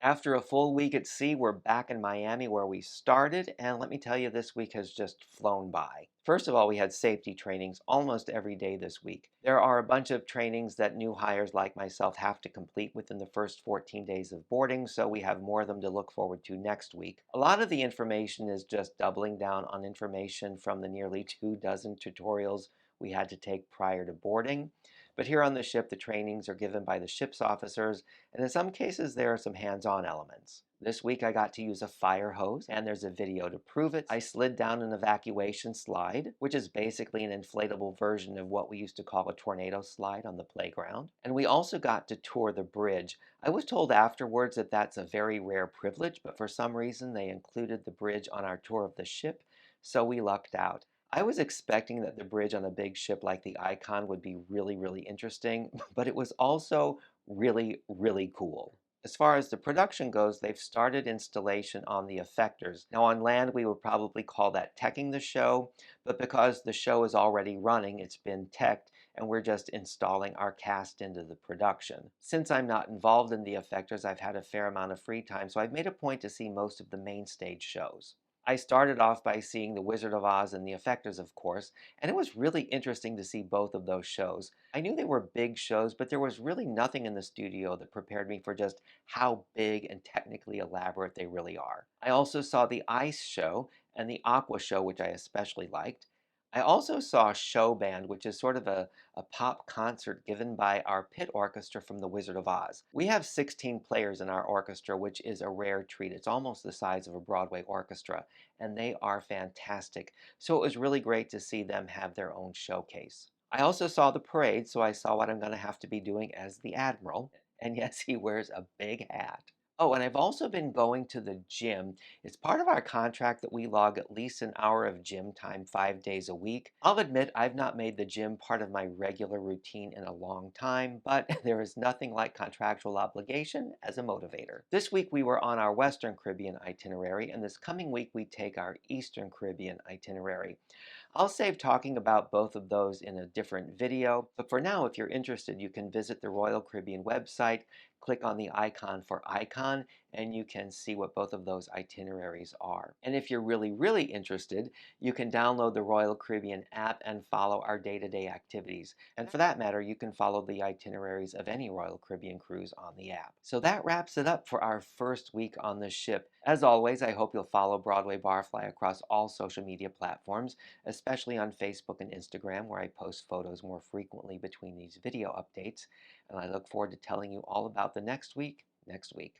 After a full week at sea, we're back in Miami where we started, and let me tell you, this week has just flown by. First of all, we had safety trainings almost every day this week. There are a bunch of trainings that new hires like myself have to complete within the first 14 days of boarding, so we have more of them to look forward to next week. A lot of the information is just doubling down on information from the nearly 2 dozen tutorials we had to take prior to boarding. But here on the ship, the trainings are given by the ship's officers, and in some cases, there are some hands-on elements. This week, I got to use a fire hose, and there's a video to prove it. I slid down an evacuation slide, which is basically an inflatable version of what we used to call a tornado slide on the playground. And we also got to tour the bridge. I was told afterwards that that's a very rare privilege, but for some reason, they included the bridge on our tour of the ship, so we lucked out. I was expecting that the bridge on a big ship like the Icon would be really, really interesting, but it was also really, really cool. As far as the production goes, they've started installation on the effectors. Now, on land, we would probably call that teching the show, but because the show is already running, it's been teched, and we're just installing our cast into the production. Since I'm not involved in the effectors, I've had a fair amount of free time, so I've made a point to see most of the main stage shows. I started off by seeing The Wizard of Oz and The Effectors, of course, and it was really interesting to see both of those shows. I knew they were big shows, but there was really nothing in the studio that prepared me for just how big and technically elaborate they really are. I also saw the Ice Show and the Aqua Show, which I especially liked. I also saw Show Band, which is sort of a pop concert given by our pit orchestra from The Wizard of Oz. We have 16 players in our orchestra, which is a rare treat. It's almost the size of a Broadway orchestra, and they are fantastic. So it was really great to see them have their own showcase. I also saw the parade, so I saw what I'm going to have to be doing as the Admiral. And yes, he wears a big hat. Oh, and I've also been going to the gym. It's part of our contract that we log at least an hour of gym time 5 days a week. I'll admit I've not made the gym part of my regular routine in a long time, but there is nothing like contractual obligation as a motivator. This week we were on our Western Caribbean itinerary, and this coming week we take our Eastern Caribbean itinerary. I'll save talking about both of those in a different video, but for now, if you're interested, you can visit the Royal Caribbean website, click on the icon for Icon, and you can see what both of those itineraries are. And if you're really, really interested, you can download the Royal Caribbean app and follow our day-to-day activities. And for that matter, you can follow the itineraries of any Royal Caribbean cruise on the app. So that wraps it up for our first week on the ship. As always, I hope you'll follow Broadway Barfly across all social media platforms, especially on Facebook and Instagram, where I post photos more frequently between these video updates. And I look forward to telling you all about the next week next week.